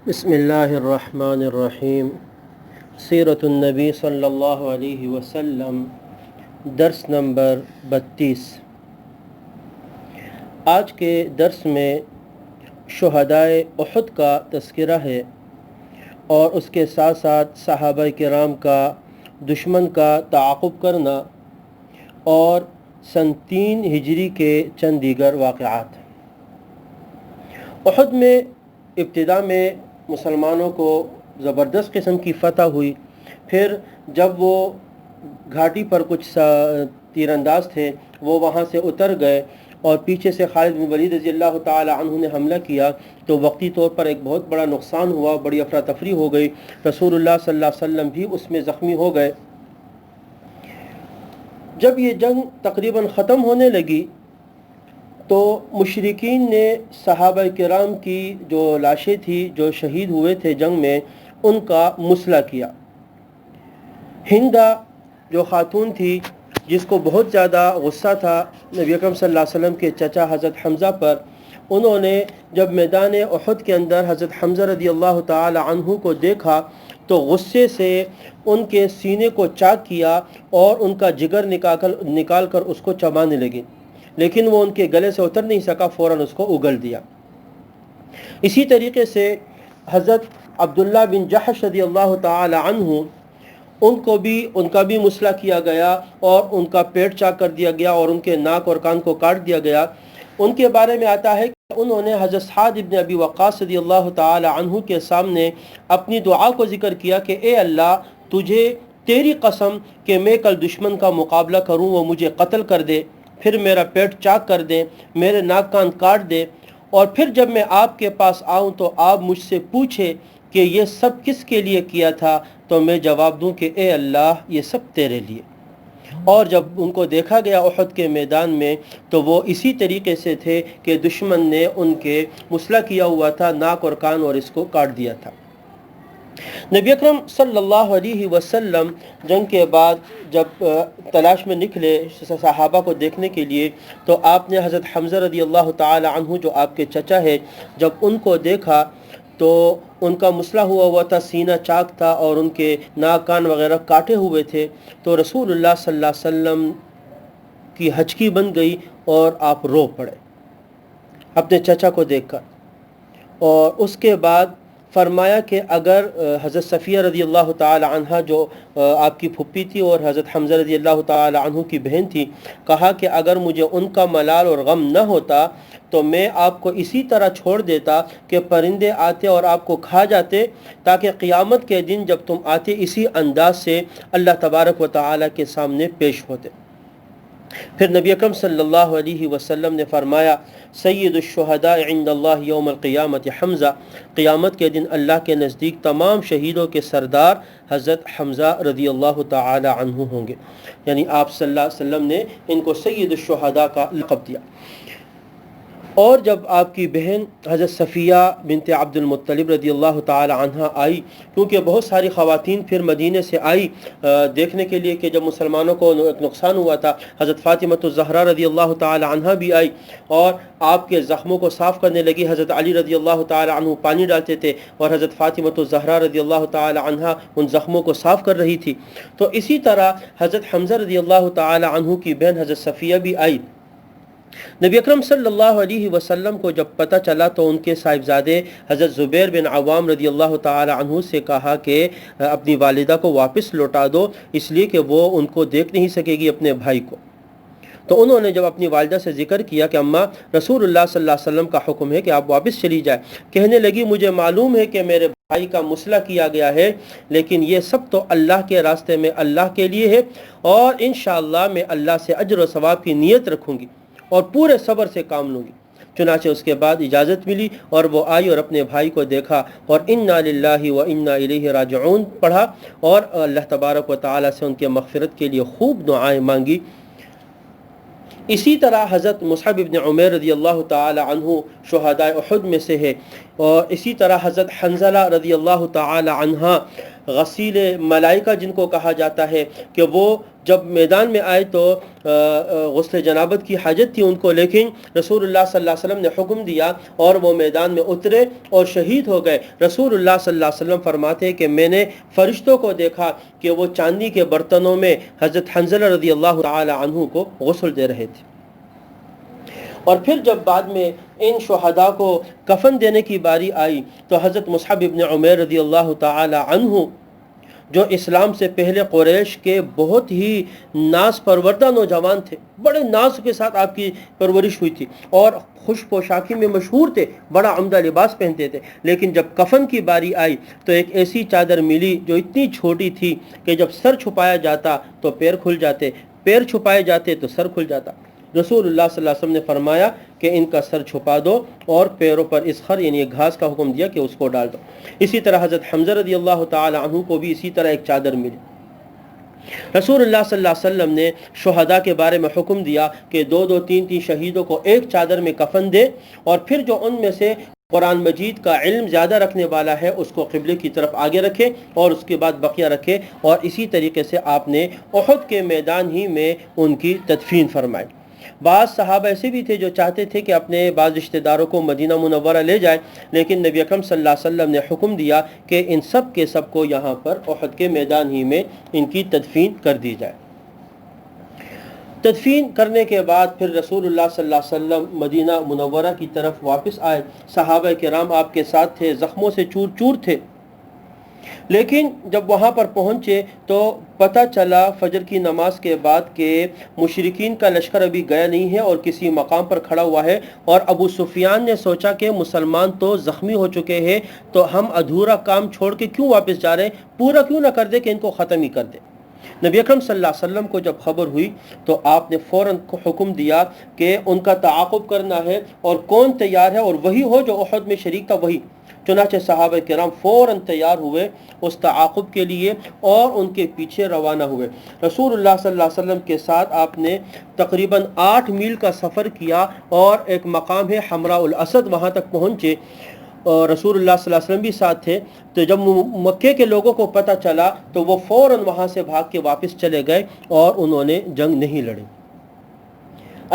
بسم اللہ الرحمن الرحیم۔ سیرت النبی صلی اللہ علیہ وسلم، درس نمبر 32۔ آج کے درس میں شہدائے احد کا تذکرہ ہے اور اس کے ساتھ ساتھ صحابہ کرام کا دشمن کا تعاقب کرنا اور سن 3 ہجری کے چند دیگر واقعات۔ احد میں ابتدا میں مسلمانوں کو زبردست قسم کی فتح ہوئی، پھر جب وہ گھاٹی پر کچھ تیر انداز تھے وہ وہاں سے اتر گئے اور پیچھے سے خالد بن ولید رضی اللہ تعالی عنہ نے حملہ کیا تو وقتی طور پر ایک بہت بڑا نقصان ہوا، بڑی افراتفری ہو گئی۔ رسول اللہ صلی اللہ علیہ وسلم بھی اس میں زخمی ہو گئے۔ جب یہ جنگ تقریباً ختم ہونے لگی تو مشرکین نے صحابہ کرام کی جو لاشیں تھی جو شہید ہوئے تھے جنگ میں، ان کا مسئلہ کیا۔ ہندا جو خاتون تھی جس کو بہت زیادہ غصہ تھا نبی اکرم صلی اللہ علیہ وسلم کے چچا حضرت حمزہ پر، انہوں نے جب میدان احد کے اندر حضرت حمزہ رضی اللہ تعالی عنہ کو دیکھا تو غصے سے ان کے سینے کو چاک کیا اور ان کا جگر نکال کر اس کو چبانے لگے، لیکن وہ ان کے گلے سے اتر نہیں سکا، فوراً اس کو اگل دیا۔ اسی طریقے سے حضرت عبداللہ بن جحش رضی اللہ تعالی عنہ، ان کا بھی مسئلہ کیا گیا اور ان کا پیٹ چاک کر دیا گیا اور ان کے ناک اور کان کو کاٹ دیا گیا۔ ان کے بارے میں آتا ہے کہ انہوں نے حضرت سعد بن ابی وقاص رضی اللہ تعالی عنہ کے سامنے اپنی دعا کو ذکر کیا کہ اے اللہ، تجھے تیری قسم کہ میں کل دشمن کا مقابلہ کروں، وہ مجھے قتل کر دے، پھر میرا پیٹ چاک کر دے، میرے ناک کان کاٹ دے، اور پھر جب میں آپ کے پاس آؤں تو آپ مجھ سے پوچھے کہ یہ سب کس کے لیے کیا تھا، تو میں جواب دوں کہ اے اللہ یہ سب تیرے لیے۔ اور جب ان کو دیکھا گیا احد کے میدان میں تو وہ اسی طریقے سے تھے کہ دشمن نے ان کے مسئلہ کیا ہوا تھا، ناک اور کان اور اس کو کاٹ دیا تھا۔ نبی اکرم صلی اللہ علیہ وسلم جنگ کے بعد جب تلاش میں نکلے صحابہ کو دیکھنے کے لیے تو آپ نے حضرت حمزہ رضی اللہ تعالی عنہ جو آپ کے چچا ہے، جب ان کو دیکھا تو ان کا مسئلہ ہوا تھا، سینہ چاک تھا اور ان کے ناک کان وغیرہ کاٹے ہوئے تھے، تو رسول اللہ صلی اللہ علیہ وسلم کی ہچکی بن گئی اور آپ رو پڑے اپنے چچا کو دیکھ کر۔ اور اس کے بعد فرمایا کہ اگر حضرت صفیہ رضی اللہ تعالی عنہ جو آپ کی پھپھی تھی اور حضرت حمزہ رضی اللہ تعالی عنہ کی بہن تھی، کہا کہ اگر مجھے ان کا ملال اور غم نہ ہوتا تو میں آپ کو اسی طرح چھوڑ دیتا کہ پرندے آتے اور آپ کو کھا جاتے، تاکہ قیامت کے دن جب تم آتے اسی انداز سے اللہ تبارک و تعالی کے سامنے پیش ہوتے۔ پھر نبی اکرم صلی اللہ علیہ وسلم نے فرمایا، سید الشہداء عند اللہ یوم القیامت حمزہ، قیامت کے دن اللہ کے نزدیک تمام شہیدوں کے سردار حضرت حمزہ رضی اللہ تعالی عنہ ہوں گے، یعنی آپ صلی اللہ علیہ وسلم نے ان کو سید الشہداء کا لقب دیا۔ اور جب آپ کی بہن حضرت صفیہ بنت عبد المطلب رضی اللہ تعالی عنہ آئی، کیونکہ بہت ساری خواتین پھر مدینے سے آئی دیکھنے کے لیے کہ جب مسلمانوں کو نقصان ہوا تھا، حضرت فاطمہ الزہرا رضی اللہ تعالی عنہ بھی آئی اور آپ کے زخموں کو صاف کرنے لگی۔ حضرت علی رضی اللہ تعالی عنہ پانی ڈالتے تھے اور حضرت فاطمہ الزہرا رضی اللہ تعالی عنہ ان زخموں کو صاف کر رہی تھی۔ تو اسی طرح حضرت حمزہ رضی اللہ تعالی عنہ کی بہن حضرت صفیہ بھی آئی۔ نبی اکرم صلی اللہ علیہ وسلم کو جب پتہ چلا تو ان کے صاحبزادے حضرت زبیر بن عوام رضی اللہ تعالی عنہ سے کہا کہ اپنی والدہ کو واپس لوٹا دو، اس لیے کہ وہ ان کو دیکھ نہیں سکے گی اپنے بھائی کو۔ تو انہوں نے جب اپنی والدہ سے ذکر کیا کہ اماں، رسول اللہ صلی اللہ علیہ وسلم کا حکم ہے کہ آپ واپس چلی جائیں، کہنے لگی مجھے معلوم ہے کہ میرے بھائی کا مسئلہ کیا گیا ہے، لیکن یہ سب تو اللہ کے راستے میں اللہ کے لیے ہے، اور انشاءاللہ میں اللہ سے اجر و ثواب کی نیت رکھوں گی اور پورے صبر سے کام لوں گی۔ چنانچہ اس کے بعد اجازت ملی اور وہ آئی اور اپنے بھائی کو دیکھا اور انا للہ و انا الیہ راجعون پڑھا اور اللہ تبارک و تعالی سے ان کے مغفرت کے لیے خوب دعائیں مانگی۔ اسی طرح حضرت مصعب بن عمیر رضی اللہ تعالی عنہ شہداء احد میں سے ہے، اور اسی طرح حضرت حنظلہ رضی اللہ تعالی عنہ غسیل ملائکہ جن کو کہا جاتا ہے کہ وہ جب میدان میں آئے تو غسل جنابت کی حاجت تھی ان کو، لیکن رسول اللہ صلی اللہ علیہ وسلم نے حکم دیا اور وہ میدان میں اترے اور شہید ہو گئے۔ رسول اللہ صلی اللہ علیہ وسلم فرماتے ہیں کہ میں نے فرشتوں کو دیکھا کہ وہ چاندی کے برتنوں میں حضرت حنظلہ رضی اللہ تعالی عنہ کو غسل دے رہے تھے۔ اور پھر جب بعد میں ان شہداء کو کفن دینے کی باری آئی تو حضرت مصعب ابن عمیر رضی اللہ تعالی عنہ جو اسلام سے پہلے قریش کے بہت ہی ناز پروردہ نوجوان تھے، بڑے ناز کے ساتھ آپ کی پرورش ہوئی تھی اور خوش پوشاکی میں مشہور تھے، بڑا عمدہ لباس پہنتے تھے، لیکن جب کفن کی باری آئی تو ایک ایسی چادر ملی جو اتنی چھوٹی تھی کہ جب سر چھپایا جاتا تو پیر کھل جاتے، پیر چھپائے جاتے تو سر کھل جاتا۔ رسول اللہ صلی اللہ علیہ وسلم نے فرمایا کہ ان کا سر چھپا دو اور پیروں پر اسخر یعنی گھاس کا حکم دیا کہ اس کو ڈال دو۔ اسی طرح حضرت حمزہ رضی اللہ تعالی عنہ کو بھی اسی طرح ایک چادر ملی۔ رسول اللہ صلی اللہ علیہ وسلم نے شہداء کے بارے میں حکم دیا کہ دو دو تین تین شہیدوں کو ایک چادر میں کفن دے، اور پھر جو ان میں سے قرآن مجید کا علم زیادہ رکھنے والا ہے اس کو قبلے کی طرف آگے رکھے اور اس کے بعد بقیہ رکھے، اور اسی طریقے سے آپ نے احد کے میدان ہی میں ان کی تدفین فرمائی۔ بعض صحابہ ایسے بھی تھے جو چاہتے تھے کہ اپنے بعض رشتہ داروں کو مدینہ منورہ لے جائیں، لیکن نبی اکرم صلی اللہ علیہ وسلم نے حکم دیا کہ ان سب کے سب کو یہاں پر احد کے میدان ہی میں ان کی تدفین کر دی جائے۔ تدفین کرنے کے بعد پھر رسول اللہ صلی اللہ علیہ وسلم مدینہ منورہ کی طرف واپس آئے۔ صحابہ کرام آپ کے ساتھ تھے، زخموں سے چور چور تھے، لیکن جب وہاں پر پہنچے تو پتہ چلا فجر کی نماز کے بعد کہ مشرکین کا لشکر ابھی گیا نہیں ہے اور کسی مقام پر کھڑا ہوا ہے، اور ابو سفیان نے سوچا کہ مسلمان تو زخمی ہو چکے ہیں تو ہم ادھورا کام چھوڑ کے کیوں واپس جا رہے ہیں، پورا کیوں نہ کر دے کہ ان کو ختم ہی کر دے۔ نبی اکرم صلی اللہ علیہ وسلم کو جب خبر ہوئی تو آپ نے فوراً حکم دیا کہ ان کا تعاقب کرنا ہے، اور کون تیار ہے، اور وہی ہو جو احد میں شریک تھا وہی۔ چنانچہ صحابہ کرام فوراً تیار ہوئے اس تعاقب کے لیے اور ان کے پیچھے روانہ ہوئے۔ رسول اللہ صلی اللہ علیہ وسلم کے ساتھ آپ نے تقریباً 8 میل کا سفر کیا اور ایک مقام ہے حمراء الاسد، وہاں تک پہنچے، اور رسول اللہ صلی اللہ علیہ وسلم بھی ساتھ تھے۔ تو جب مکے کے لوگوں کو پتہ چلا تو وہ فوراً وہاں سے بھاگ کے واپس چلے گئے اور انہوں نے جنگ نہیں لڑی۔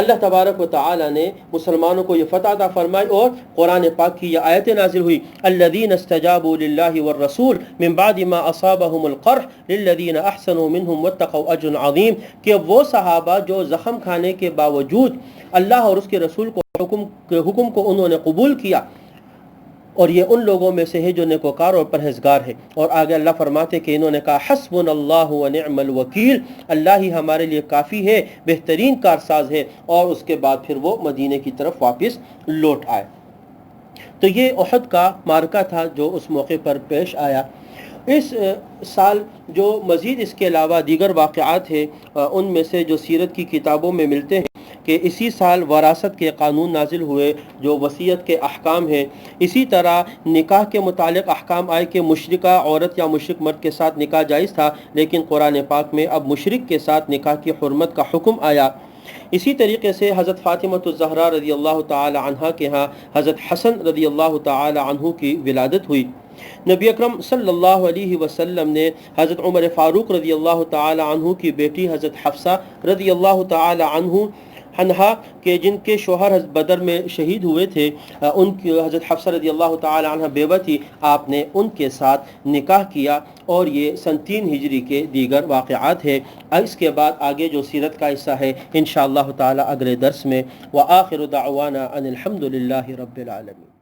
اللہ تبارک و تعالی نے مسلمانوں کو یہ فتح عطا فرمائی، اور قرآن پاک کی یہ آیتیں نازل ہوئی، الذین استجابوا للہ والرسول من بعد ما اصابهم القرح للذین احسنوا منهم واتقوا اجر عظیم، کہ وہ صحابہ جو زخم کھانے کے باوجود اللہ اور اس کے رسول کو حکم کو انہوں نے قبول کیا، اور یہ ان لوگوں میں سے ہے جو نیکوکار اور پرہیزگار ہے۔ اور آگے اللہ فرماتے کہ انہوں نے کہا حسبنا اللہ ونعم الوکیل، اللہ ہی ہمارے لیے کافی ہے، بہترین کارساز ہے، اور اس کے بعد پھر وہ مدینے کی طرف واپس لوٹ آئے۔ تو یہ احد کا معرکہ تھا جو اس موقع پر پیش آیا۔ اس سال جو مزید اس کے علاوہ دیگر واقعات ہیں ان میں سے جو سیرت کی کتابوں میں ملتے ہیں کہ اسی سال وراثت کے قانون نازل ہوئے جو وصیت کے احکام ہیں، اسی طرح نکاح کے متعلق احکام آئے کہ مشرکہ عورت یا مشرک مرد کے ساتھ نکاح جائز تھا، لیکن قرآن پاک میں اب مشرک کے ساتھ نکاح کی حرمت کا حکم آیا۔ اسی طریقے سے حضرت فاطمہ الزہرا رضی اللہ تعالی عنہ کے ہاں حضرت حسن رضی اللہ تعالی عنہ کی ولادت ہوئی۔ نبی اکرم صلی اللہ علیہ وسلم نے حضرت عمر فاروق رضی اللہ تعالی عنہ کی بیٹی حضرت حفصہ رضی اللہ تعالی عنہا کہ جن کے شوہر حضرت بدر میں شہید ہوئے تھے، ان کی حضرت حفصہ رضی اللہ تعالی عنہ بیوہ تھی، آپ نے ان کے ساتھ نکاح کیا، اور یہ سن 3 ہجری کے دیگر واقعات ہیں۔ اس کے بعد آگے جو سیرت کا حصہ ہے انشاءاللہ تعالی اگلے درس میں۔ وآخر دعوانا ان الحمد للہ رب العالمین۔